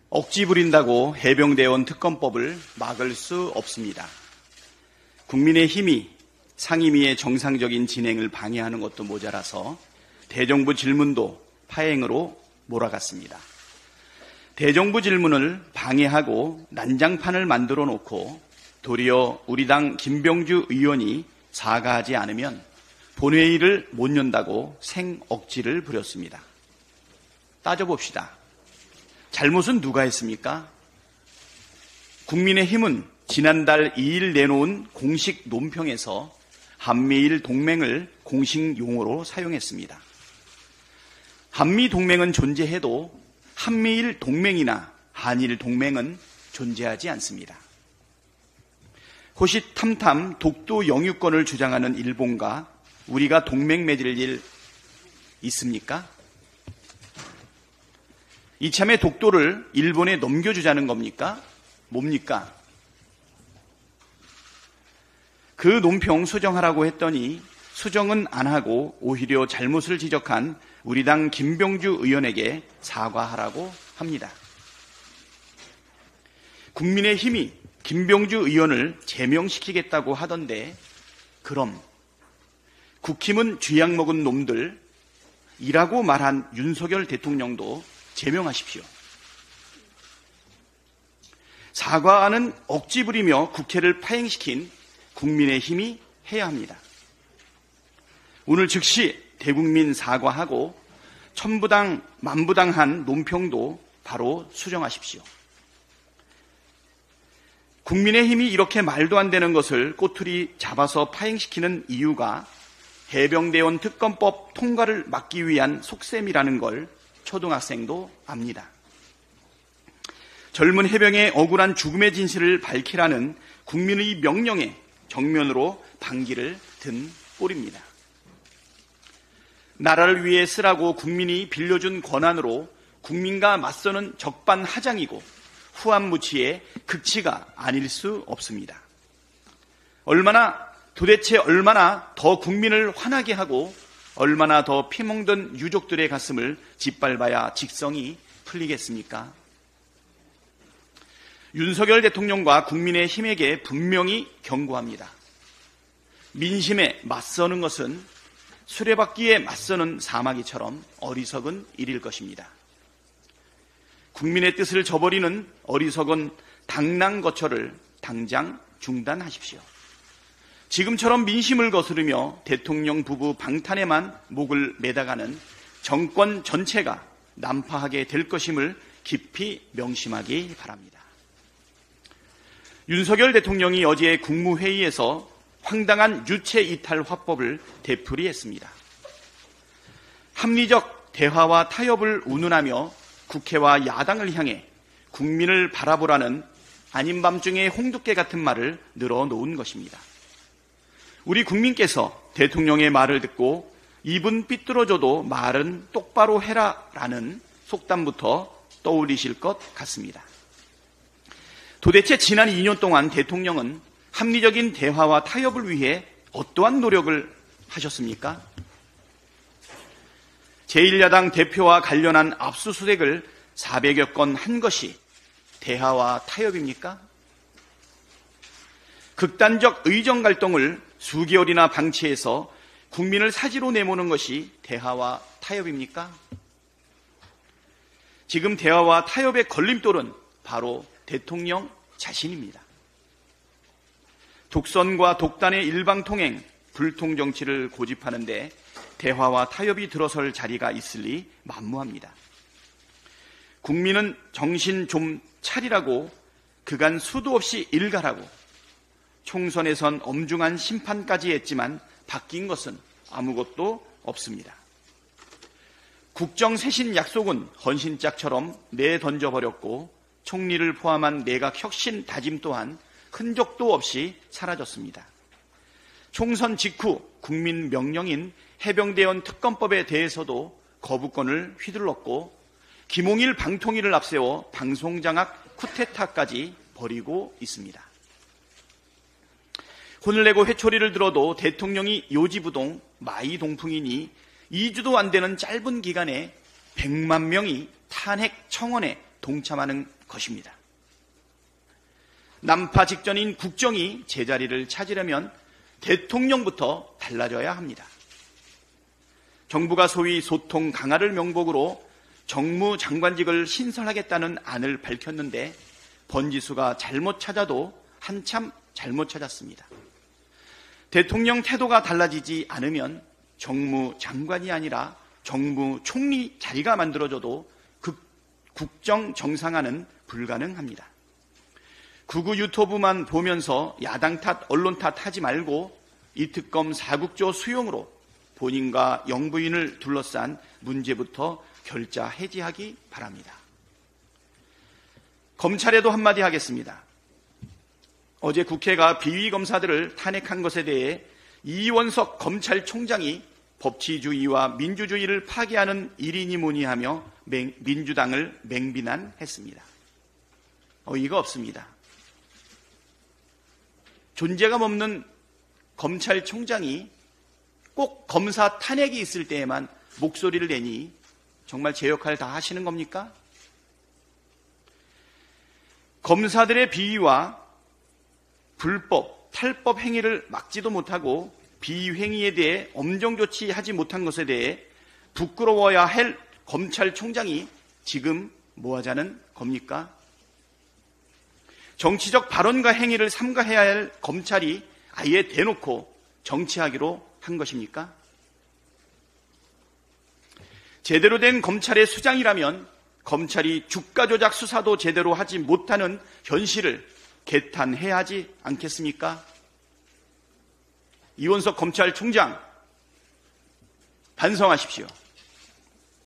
억지 부린다고 해병대원 특검법을 막을 수 없습니다. 국민의 힘이 상임위의 정상적인 진행을 방해하는 것도 모자라서 대정부 질문도 파행으로 몰아갔습니다. 대정부 질문을 방해하고 난장판을 만들어 놓고 도리어 우리 당 김병주 의원이 사과하지 않으면 본회의를 못 연다고 생억지를 부렸습니다. 따져봅시다. 잘못은 누가 했습니까? 국민의힘은 지난달 2일 내놓은 공식 논평에서 한미일 동맹을 공식 용어로 사용했습니다. 한미 동맹은 존재해도 한미일 동맹이나 한일 동맹은 존재하지 않습니다. 호시탐탐 독도 영유권을 주장하는 일본과 우리가 동맹 맺을 일 있습니까? 이참에 독도를 일본에 넘겨주자는 겁니까? 뭡니까? 그 논평 수정하라고 했더니 수정은 안 하고 오히려 잘못을 지적한 우리 당 김병주 의원에게 사과하라고 합니다. 국민의힘이 김병주 의원을 제명시키겠다고 하던데 그럼 국힘은 쥐약 먹은 놈들이라고 말한 윤석열 대통령도 제명하십시오. 사과는 억지 부리며 국회를 파행시킨 국민의힘이 해야 합니다. 오늘 즉시 대국민 사과하고 천부당 만부당한 논평도 바로 수정하십시오. 국민의힘이 이렇게 말도 안 되는 것을 꼬투리 잡아서 파행시키는 이유가 해병대원 특검법 통과를 막기 위한 속셈이라는 걸 초등학생도 압니다. 젊은 해병의 억울한 죽음의 진실을 밝히라는 국민의 명령에 정면으로 반기를 든 꼴입니다. 나라를 위해 쓰라고 국민이 빌려준 권한으로 국민과 맞서는 적반하장이고 후한무치의 극치가 아닐 수 없습니다. 도대체 얼마나 더 국민을 화나게 하고 얼마나 더 피멍든 유족들의 가슴을 짓밟아야 직성이 풀리겠습니까? 윤석열 대통령과 국민의힘에게 분명히 경고합니다. 민심에 맞서는 것은 수레바퀴에 맞서는 사마귀처럼 어리석은 일일 것입니다. 국민의 뜻을 저버리는 어리석은 당랑거철을 당장 중단하십시오. 지금처럼 민심을 거스르며 대통령 부부 방탄에만 목을 매다가는 정권 전체가 난파하게 될 것임을 깊이 명심하기 바랍니다. 윤석열 대통령이 어제 국무회의에서 황당한 유체 이탈 화법을 되풀이했습니다. 합리적 대화와 타협을 운운하며 국회와 야당을 향해 국민을 바라보라는 아닌 밤중에 홍두깨 같은 말을 늘어놓은 것입니다. 우리 국민께서 대통령의 말을 듣고 입은 삐뚤어져도 말은 똑바로 해라라는 속담부터 떠올리실 것 같습니다. 도대체 지난 2년 동안 대통령은 합리적인 대화와 타협을 위해 어떠한 노력을 하셨습니까? 제1야당 대표와 관련한 압수수색을 400여 건 한 것이 대화와 타협입니까? 극단적 의정 갈등을 수개월이나 방치해서 국민을 사지로 내모는 것이 대화와 타협입니까? 지금 대화와 타협의 걸림돌은 바로 대통령 자신입니다. 독선과 독단의 일방통행, 불통정치를 고집하는데 대화와 타협이 들어설 자리가 있을리 만무합니다. 국민은 정신 좀 차리라고 그간 수도 없이 일가라고 총선에선 엄중한 심판까지 했지만 바뀐 것은 아무것도 없습니다. 국정쇄신 약속은 헌신짝처럼 내던져버렸고 총리를 포함한 내각 혁신 다짐 또한 흔적도 없이 사라졌습니다. 총선 직후 국민 명령인 해병대원 특검법에 대해서도 거부권을 휘둘렀고 김홍일 방통위를 앞세워 방송장악 쿠데타까지 벌이고 있습니다. 혼을 내고 회초리를 들어도 대통령이 요지부동 마이동풍이니 2주도 안 되는 짧은 기간에 100만 명이 탄핵 청원에 동참하는 것입니다. 난파 직전인 국정이 제자리를 찾으려면 대통령부터 달라져야 합니다. 정부가 소위 소통 강화를 명목으로 정무장관직을 신설하겠다는 안을 밝혔는데 번지수가 잘못 찾아도 한참 잘못 찾았습니다. 대통령 태도가 달라지지 않으면 정무장관이 아니라 정무총리 자리가 만들어져도 국정 정상화는 불가능합니다. 극우 유튜브만 보면서 야당 탓, 언론 탓 하지 말고 이 특검 4국조 수용으로 본인과 영부인을 둘러싼 문제부터 결자 해지하기 바랍니다. 검찰에도 한마디 하겠습니다. 어제 국회가 비위검사들을 탄핵한 것에 대해 이원석 검찰총장이 법치주의와 민주주의를 파괴하는 일이니 뭐니 하며 민주당을 맹비난했습니다. 어이가 없습니다. 존재감 없는 검찰총장이 꼭 검사 탄핵이 있을 때에만 목소리를 내니 정말 제 역할 다 하시는 겁니까? 검사들의 비위와 불법, 탈법 행위를 막지도 못하고 비행위에 대해 엄정 조치하지 못한 것에 대해 부끄러워야 할 검찰총장이 지금 뭐 하자는 겁니까? 정치적 발언과 행위를 삼가해야 할 검찰이 아예 대놓고 정치하기로 한 것입니까? 제대로 된 검찰의 수장이라면 검찰이 주가 조작 수사도 제대로 하지 못하는 현실을 개탄해야 하지 않겠습니까? 이원석 검찰총장 반성하십시오.